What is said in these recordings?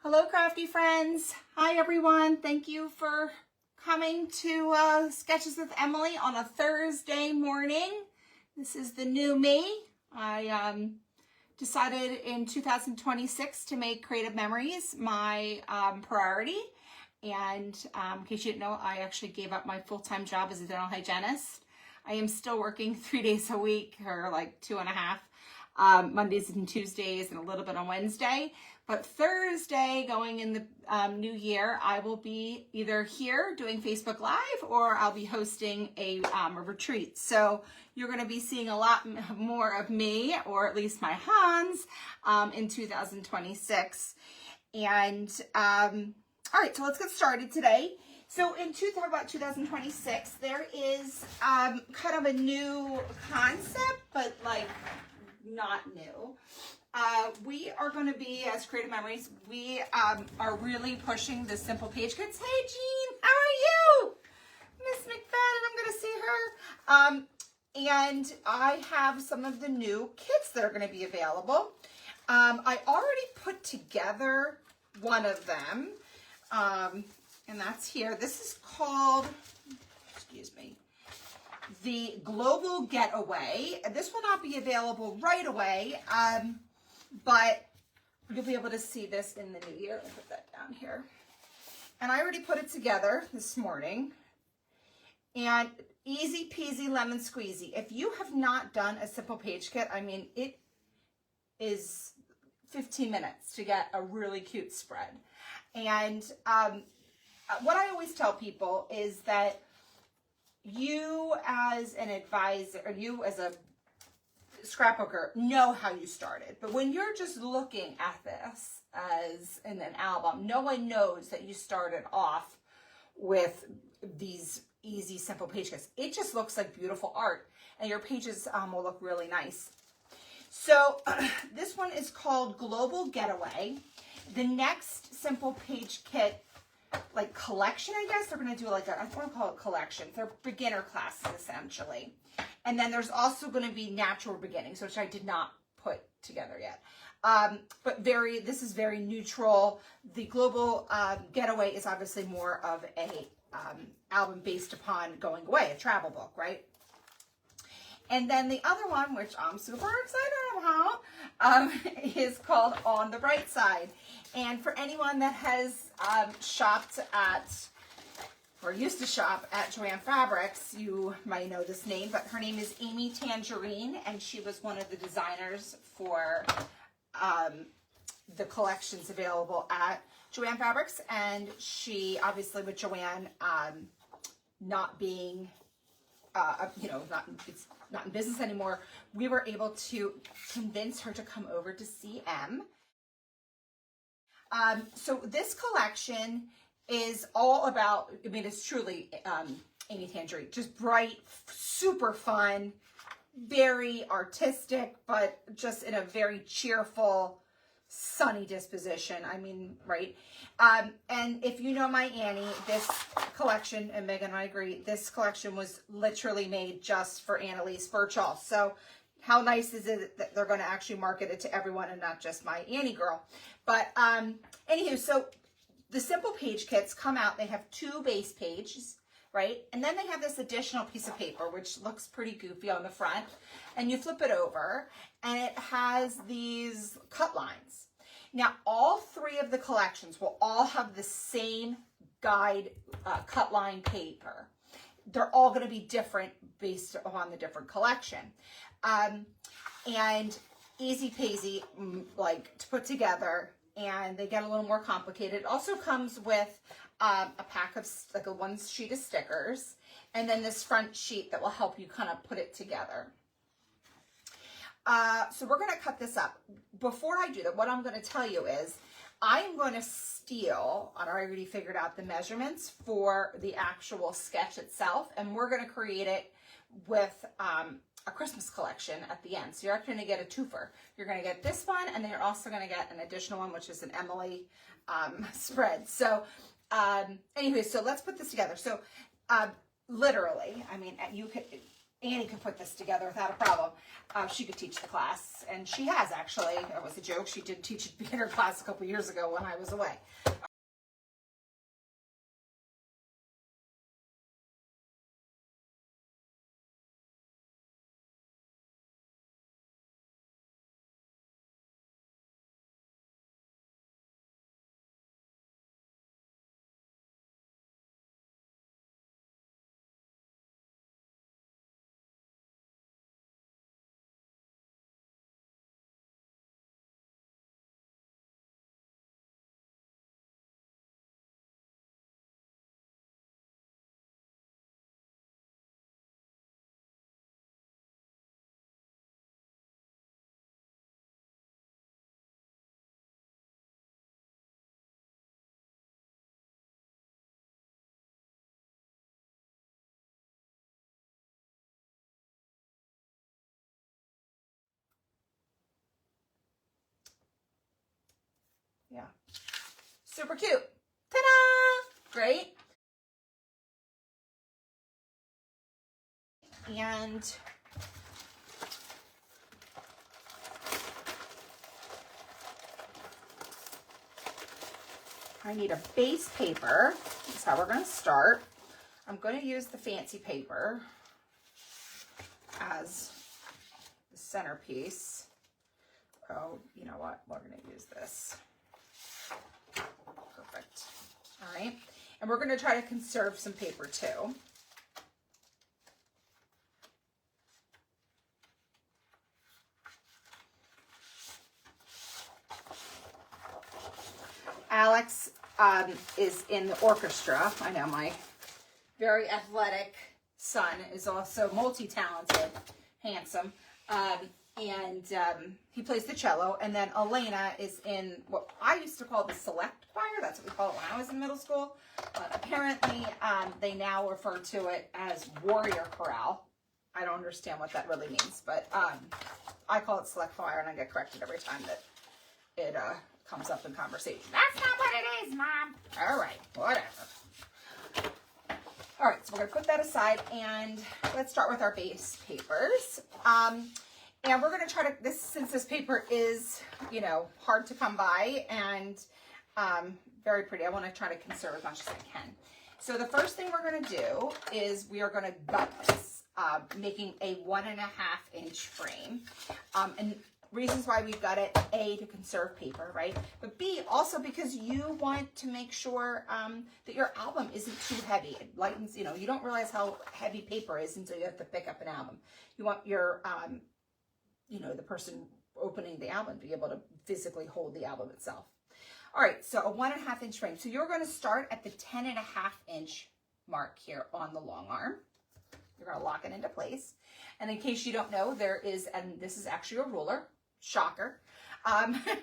Hello, crafty friends. Hi, everyone. Thank you for coming to Sketches with Emily on a Thursday morning. This is the new me. I decided in 2026 to make creative memories my priority. And in case you didn't know, I actually gave up my full-time job as a dental hygienist. I am still working 3 days a week, or like 2.5, Mondays and Tuesdays and a little bit on Wednesday. But Thursday, going in the new year, I will be either here doing Facebook Live or I'll be hosting a retreat. So you're going to be seeing a lot more of me, or at least my Hans, in 2026. And all right, so let's get started today. So in about 2026, there is kind of a new concept, but like not new. We are going to be, as Creative Memories, we are really pushing the simple page kits. Hey, Jean, how are you? Miss McFadden, I'm going to see her. And I have some of the new kits that are going to be available. I already put together one of them, and that's here. This is called, excuse me, the Global Getaway. This will not be available right away, but you'll be able to see this in the new year. I'll put that down here. And I already put it together this morning. And easy peasy lemon squeezy. If you have not done a simple page kit, I mean, it is 15 minutes to get a really cute spread. And what I always tell people is that you as an advisor, or you as a scrapbooker, know how you started. But when you're just looking at this as in an album, no one knows that you started off with these easy, simple page kits. It just looks like beautiful art, and your pages will look really nice. So this one is called Global Getaway. The next simple page kit, like collection, I guess they're going to do like I want to call it collections. They're beginner classes essentially. And then there's also going to be natural beginnings, which I did not put together yet. But this is very neutral. The Global Getaway is obviously more of a album based upon going away, a travel book, right? And then the other one, which I'm super excited about, is called On the Bright Side. And for anyone that has shopped at, or used to shop at Joanne Fabrics, you might know this name, but her name is Amy Tangerine, and she was one of the designers for the collections available at Joanne Fabrics. And she, obviously with Joanne not being, it's not in business anymore, we were able to convince her to come over to CM. So this collection is all about, I mean, it's truly Amy Tangerine, just bright, super fun, very artistic, but just in a very cheerful, sunny disposition. I mean, right? And if you know my Annie, this collection, and Megan and I agree, this collection was literally made just for Annalise Birchall. So how nice is it that they're going to actually market it to everyone and not just my Annie girl? But anywho, so the simple page kits come out. They have 2 base pages, right? And then they have this additional piece of paper, which looks pretty goofy on the front. And you flip it over, and it has these cut lines. Now, all 3 of the collections will all have the same guide cut line paper. They're all going to be different based on the different collection. And easy peasy, like to put together, and they get a little more complicated. It also comes with a pack of, like a 1 sheet of stickers, and then this front sheet that will help you kind of put it together. So we're going to cut this up. Before I do that, what I'm going to tell you is I'm going to steal, I already figured out the measurements for the actual sketch itself, and we're going to create it with a Christmas collection at the end. So you're actually going to get a twofer. You're going to get this one, and then you're also going to get an additional one, which is an Emily spread. So anyway, so let's put this together. So literally, I mean, you could, Annie could put this together without a problem. She could teach the class, and she has actually. It was a joke. She did teach a beginner class a couple years ago when I was away. Yeah. Super cute. Ta-da! Great. And I need a base paper. That's how we're going to start. I'm going to use the fancy paper as the centerpiece. Oh, you know what? We're going to use this. Perfect. All right. And we're going to try to conserve some paper too. Alex is in the orchestra. I know my very athletic son is also multi-talented, handsome. He plays the cello, and then Elena is in what I used to call the select choir. That's what we call it when I was in middle school. But apparently, they now refer to it as warrior chorale. I don't understand what that really means, but I call it select choir, and I get corrected every time that it comes up in conversation. That's not what it is, Mom. All right, whatever. All right, so we're going to put that aside, and let's start with our base papers. And we're going to try to, since this paper is, you know, hard to come by and very pretty, I want to try to conserve as much as I can. So the first thing we're going to do is we are going to gut this, making a 1.5 inch frame. And reasons why we've got it, A, to conserve paper, right? But B, also because you want to make sure that your album isn't too heavy. It lightens, you know, you don't realize how heavy paper is until you have to pick up an album. You want your, you know, the person opening the album to be able to physically hold the album itself. All right, so a 1.5 inch frame. So you're going to start at the 10.5 inch mark here on the long arm. You're going to lock it into place. And in case you don't know, there is, and this is actually a ruler, shocker,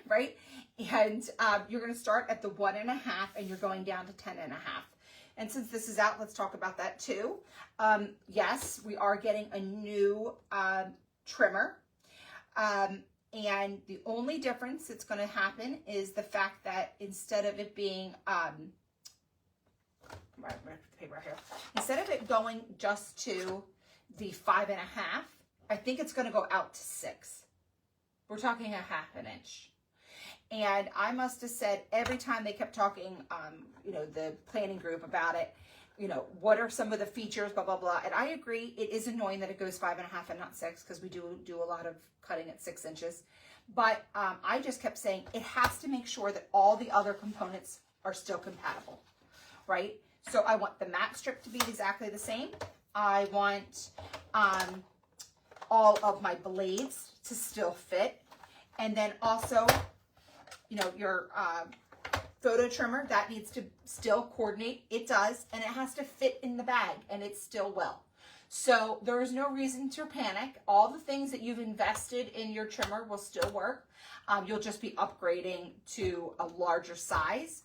right? And you're going to start at the 1.5 and you're going down to 10.5. And since this is out, let's talk about that too. Yes, we are getting a new trimmer. And the only difference that's going to happen is the fact that instead of it being, instead of it going just to the 5.5, I think it's going to go out to 6. We're talking a 1/2 inch. And I must have said every time they kept talking, you know, the planning group about it, you know, what are some of the features, blah, blah, blah. And I agree, it is annoying that it goes 5.5 and not 6 because we do a lot of cutting at 6 inches. But I just kept saying it has to make sure that all the other components are still compatible, right? So I want the mat strip to be exactly the same. I want all of my blades to still fit. And then also, you know, your photo trimmer, that needs to still coordinate. It does, and it has to fit in the bag, and it still will. So there is no reason to panic. All the things that you've invested in your trimmer will still work. You'll just be upgrading to a larger size.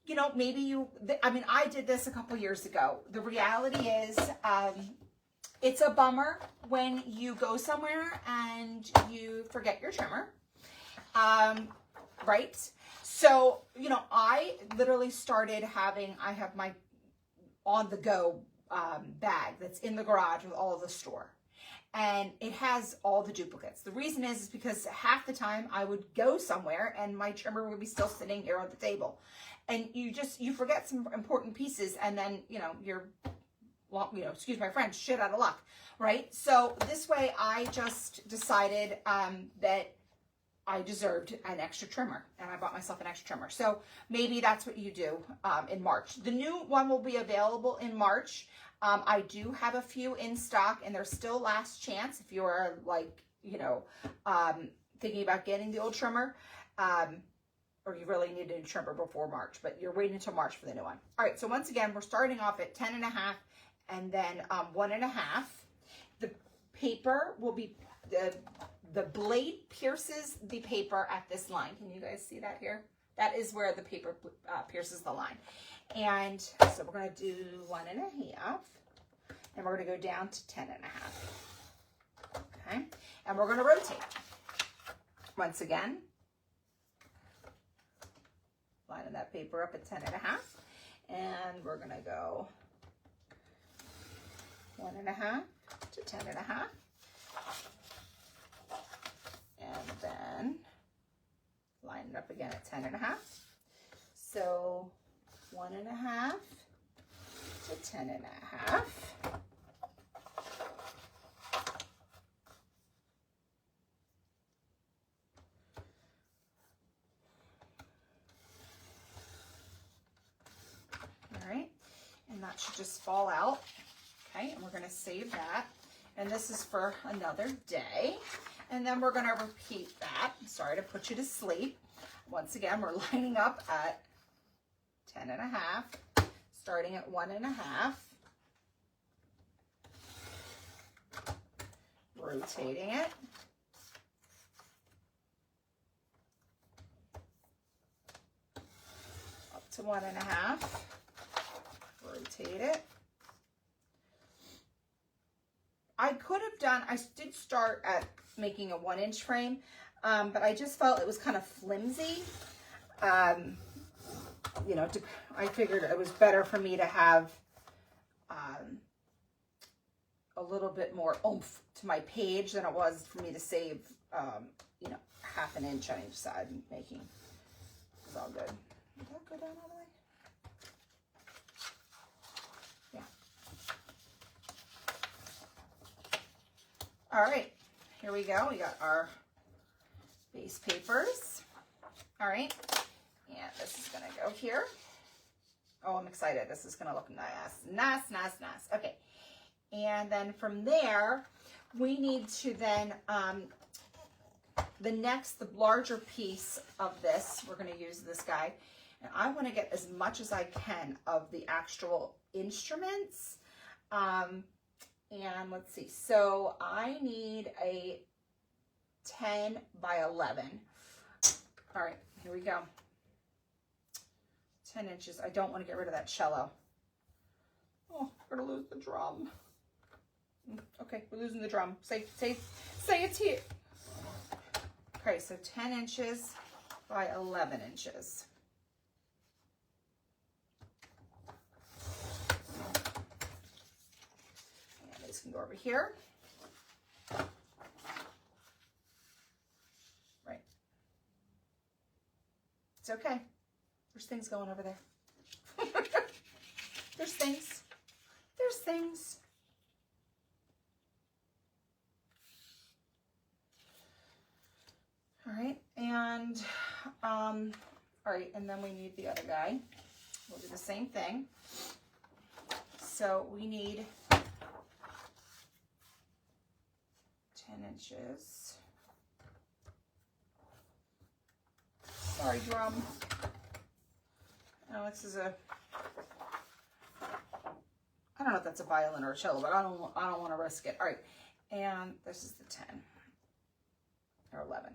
You know, maybe I mean, I did this a couple years ago. The reality is, it's a bummer when you go somewhere and you forget your trimmer, right? So, you know, I literally started having, I have my on-the-go bag that's in the garage with all of the store. And it has all the duplicates. The reason is because half the time I would go somewhere and my trimmer would be still sitting here on the table. And you forget some important pieces, and then, you're, well, excuse my French, shit out of luck, right? So this way I just decided that I deserved an extra trimmer, and I bought myself an extra trimmer. So maybe that's what you do in March. The new one will be available in March. I do have a few in stock, and there's still last chance if you're like, thinking about getting the old trimmer, or you really need a new trimmer before March, but you're waiting until March for the new one. All right, so once again, we're starting off at 10.5 and then 1.5. The paper will be, the blade pierces the paper at this line. Can you guys see that here? That is where the paper pierces the line. And so we're going to do 1.5, and we're going to go down to 10.5. Okay, and we're going to rotate. Once again, lining that paper up at 10.5, and we're going to go 1.5 to 10.5, and then line it up again at 10.5. So 1.5 to 10.5. All right, and that should just fall out. Okay, and we're going to save that. And this is for another day. And then we're going to repeat that. Sorry to put you to sleep. Once again, we're lining up at 10.5, starting at 1.5, rotating it, up to 1.5, rotate it. I could have done, I did start at making a 1-inch frame, but I just felt it was kind of flimsy. I figured it was better for me to have a little bit more oomph to my page than it was for me to save, half an inch on each side and making. It's all good. Did that go down all the way? Yeah. All right, here we go. We got our base papers. All right. And this is going to go here. Oh, I'm excited. This is going to look nice. Nice, nice, nice. Okay. And then from there, we need to then, the larger piece of this, we're going to use this guy. And I want to get as much as I can of the actual instruments. And let's see. So I need a 10 by 11. All right, here we go. 10 inches. I don't want to get rid of that cello. Oh, we're going to lose the drum. Okay, we're losing the drum. Say it's here. Okay, so 10 inches by 11 inches. And these can go over here. Right. It's okay. There's things going over there. There's things. There's things. All right, and all right, and then we need the other guy. We'll do the same thing. So we need 10 inches. Sorry, drum. Oh, this is a, I don't know if that's a violin or a cello, but I don't want to risk it. All right, and this is the 10 or 11.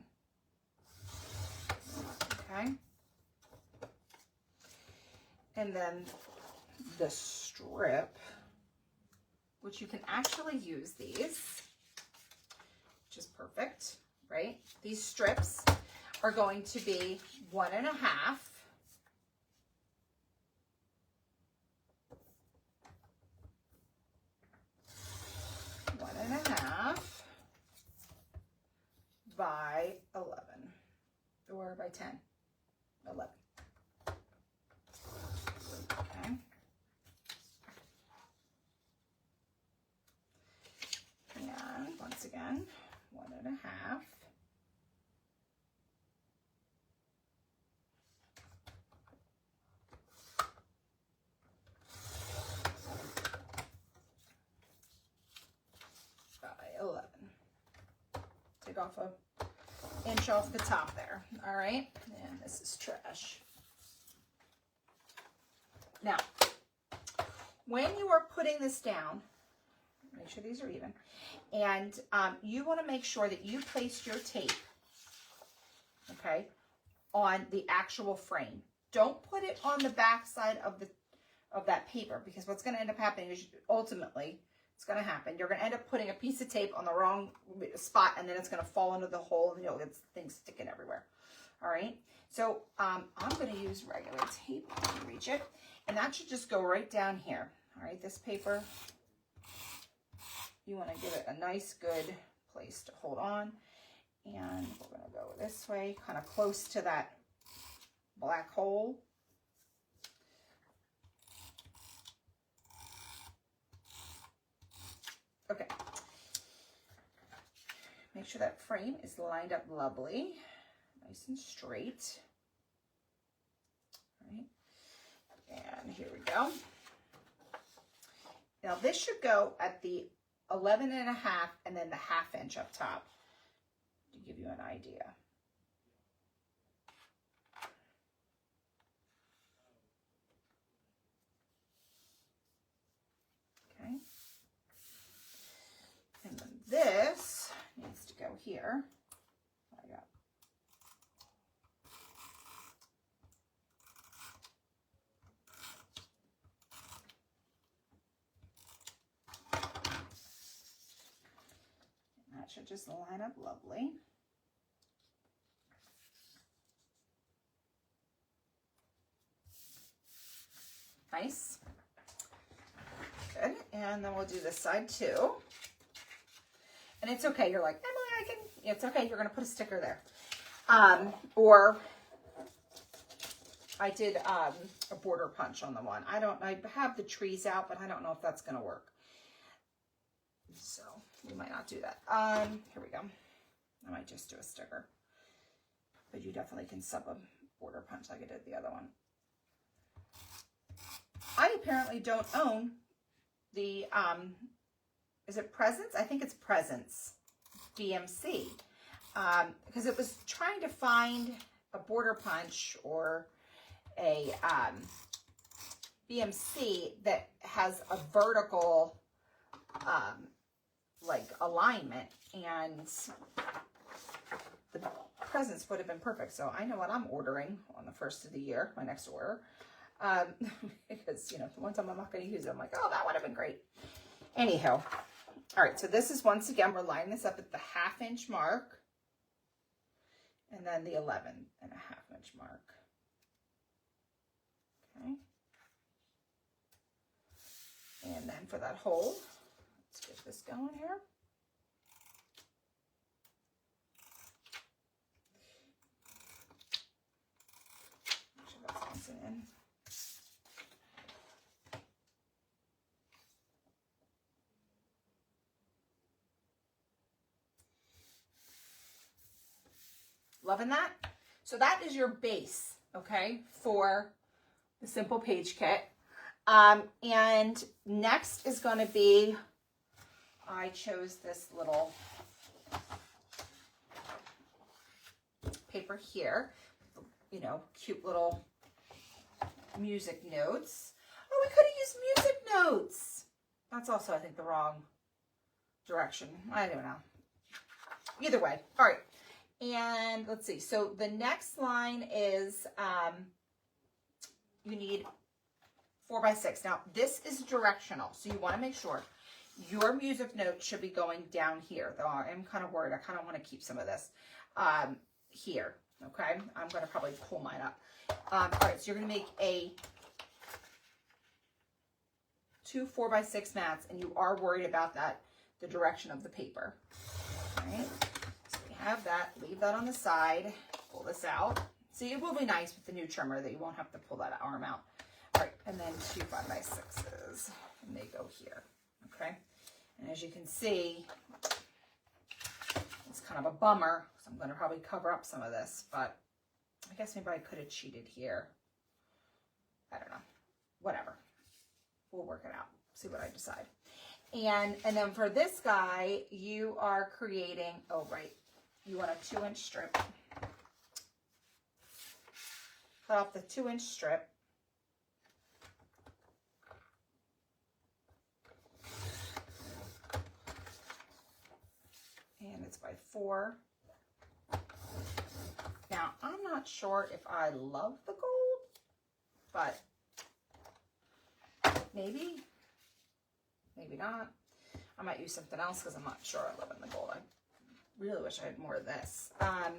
Okay. And then the strip, which you can actually use these, which is perfect, right? These strips are going to be 1.5. by 11 or by 10, 11. Okay. And once again, 1.5. By 11. Take off an inch off the top there. All right. And this is trash. Now, when you are putting this down, make sure these are even, and you want to make sure that you place your tape, okay, on the actual frame. Don't put it on the back side of that paper, because what's going to end up happening is ultimately it's going to happen. You're going to end up putting a piece of tape on the wrong spot, and then it's going to fall into the hole, and you'll get things sticking everywhere. All right. So I'm going to use regular tape to reach it, and that should just go right down here. All right. This paper, you want to give it a nice, good place to hold on. And we're going to go this way, kind of close to that black hole. Okay. Make sure that frame is lined up lovely, nice and straight. All right. And here we go. Now this should go at the 11.5 and then the 1/2 inch up top to give you an idea. Okay. And then this needs to go here. I got that should just line up lovely. Nice. Good. And then we'll do this side too. And it's okay. You're like, Emily, it's okay. You're going to put a sticker there. Or I did a border punch on the one. I have the trees out, but I don't know if that's going to work. So we might not do that. Here we go. I might just do a sticker. But you definitely can sub a border punch like I did the other one. I apparently don't own the, is it Presents? I think it's Presents BMC. Because it was trying to find a border punch or a BMC that has a vertical like alignment, and the Presents would have been perfect. So I know what I'm ordering on the 1st of the year, my next order. Because, you know, the one time I'm not going to use it, I'm like, oh, that would have been great. Anyhow, all right, so this is, once again, we're lining this up at the 1/2 inch mark, and then the 11.5 inch mark. Okay. And then for that hole, let's get this going here. Make sure that's nice and in. Loving that? So that is your base, okay, for the Simple Page Kit. And next is going to be, I chose this little paper here, you know, cute little music notes. Oh, we could have used music notes. That's also, I think, the wrong direction. I don't know. Either way. All right. And let's see. So the next line is, you need 4x6. Now this is directional. So you want to make sure your music note should be going down here. Though I am kind of worried. I kind of want to keep some of this, here. Okay. I'm going to probably pull mine up. All right. So you're going to make a 2 4x6 mats, and you are worried about that, the direction of the paper. All right. So we have that, leave that on the side, pull this out. See, it will be nice with the new trimmer that you won't have to pull that arm out. All right, and then 2 5x6s, and they go here, okay? And as you can see, it's kind of a bummer, so I'm gonna probably cover up some of this, but I guess maybe I could have cheated here. I don't know, whatever. We'll work it out, see what I decide. And then for this guy, you are creating, oh right, you want a 2-inch strip. Cut off the 2-inch strip. And it's by 4. Now, I'm not sure if I love the gold, but maybe not. I might use something else because I'm not sure I love in the gold. I really wish I had more of this. Or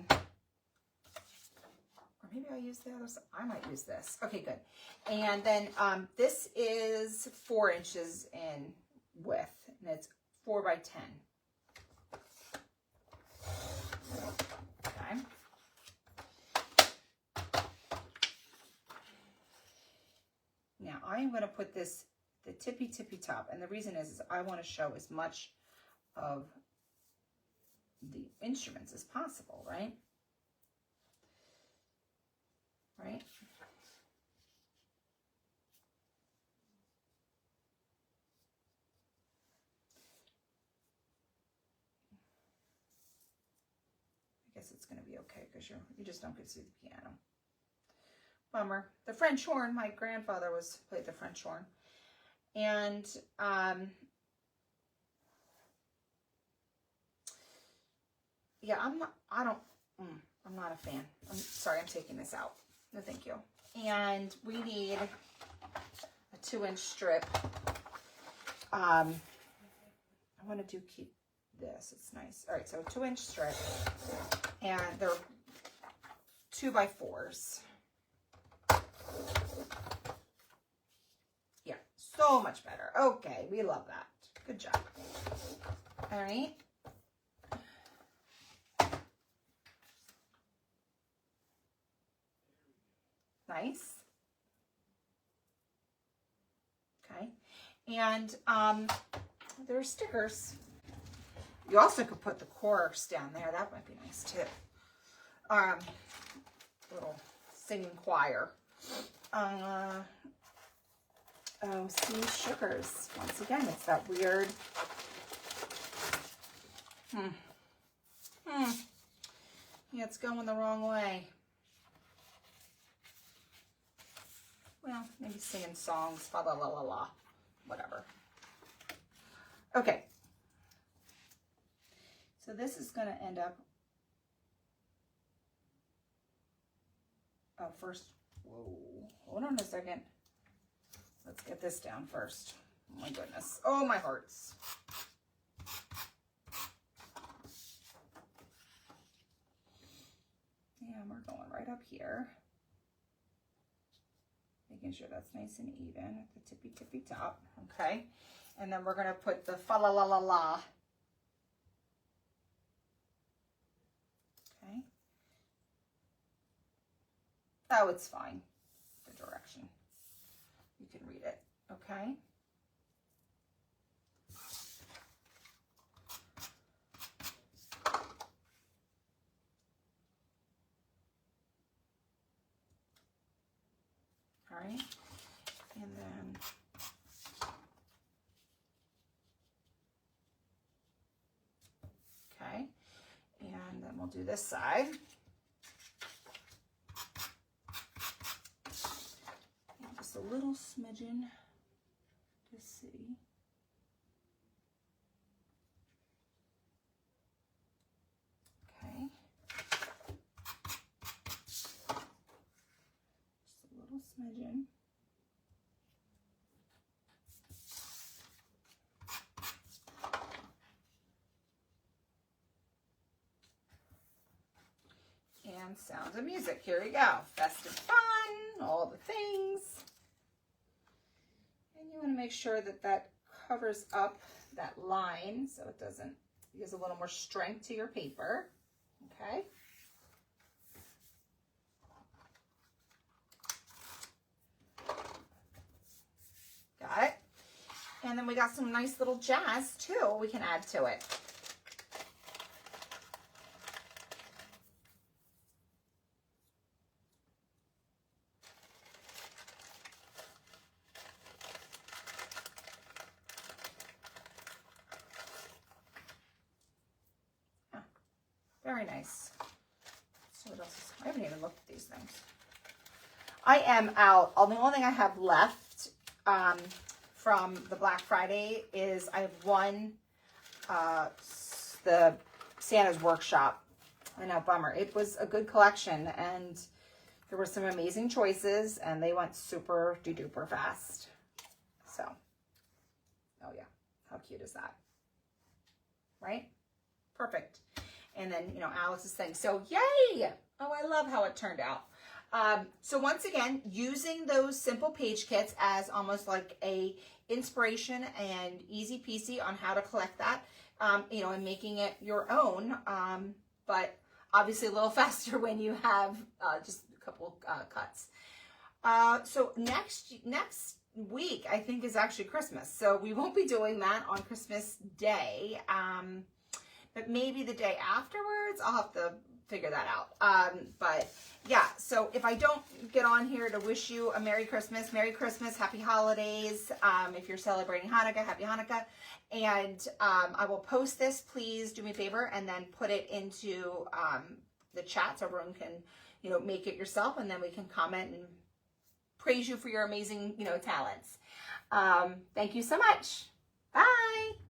maybe I'll use the other side. I might use this. Okay, good. And then this is 4 inches in width, and it's 4 by 10. Okay. Now I am going to put this, the tippy top, and the reason is I want to show as much of the instruments as possible, right? Right? I guess it's going to be okay because you just don't get to see the piano. Bummer. The French horn, my grandfather played the French horn. And yeah, I'm not a fan. I'm sorry, I'm taking this out. No, thank you. And we need a 2-inch strip. I want to keep this. It's nice. All right, so 2-inch strip, and they're 2 by 4s. Yeah, so much better. Okay, we love that. Good job. All right. Nice. Okay. And there are stickers. You also could put the chorus down there. That might be nice too. Little singing choir. Oh, see, sugars. Once again, it's that weird. Yeah, it's going the wrong way. Well, maybe singing songs, fa la la la la, whatever. Okay. So this is going to end up. Oh, first. Whoa. Hold on a second. Let's get this down first. Oh my goodness. Oh, my hearts. And we're going right up here. Making sure that's nice and even at the tippy top. Okay. And then we're going to put the fa la la la la. Okay. Oh, it's fine. The direction. You can read it. Okay. All right. And then okay. And then we'll do this side. And just a little smidgen to see. Okay. Just a little smidgen. And sounds of music. Here we go. Festive fun, all the things. And you want to make sure that that covers up that line so it doesn't, gives a little more strength to your paper. Okay. Got it. And then we got some nice little jazz too we can add to it. Very nice. So what else is, I haven't even looked at these things. I am out. The only thing I have left from the Black Friday is I have one, the Santa's Workshop. I know, bummer. It was a good collection, and there were some amazing choices, and they went super duper fast. So, oh yeah, how cute is that? Right? Perfect. And then, you know, Alex's thing. So, yay! Oh, I love how it turned out. So once again, using those simple page kits as almost like a inspiration and easy peasy on how to collect that, you know, and making it your own, but obviously a little faster when you have just a couple cuts. So next week, I think, is actually Christmas. So we won't be doing that on Christmas Day, but maybe the day afterwards. I'll have to figure that out. But yeah, so if I don't get on here to wish you a Merry Christmas, Happy Holidays. If you're celebrating Hanukkah, Happy Hanukkah. And I will post this. Please do me a favor and then put it into the chat so everyone can, you know, make it yourself, and then we can comment and praise you for your amazing, you know, talents. Thank you so much. Bye.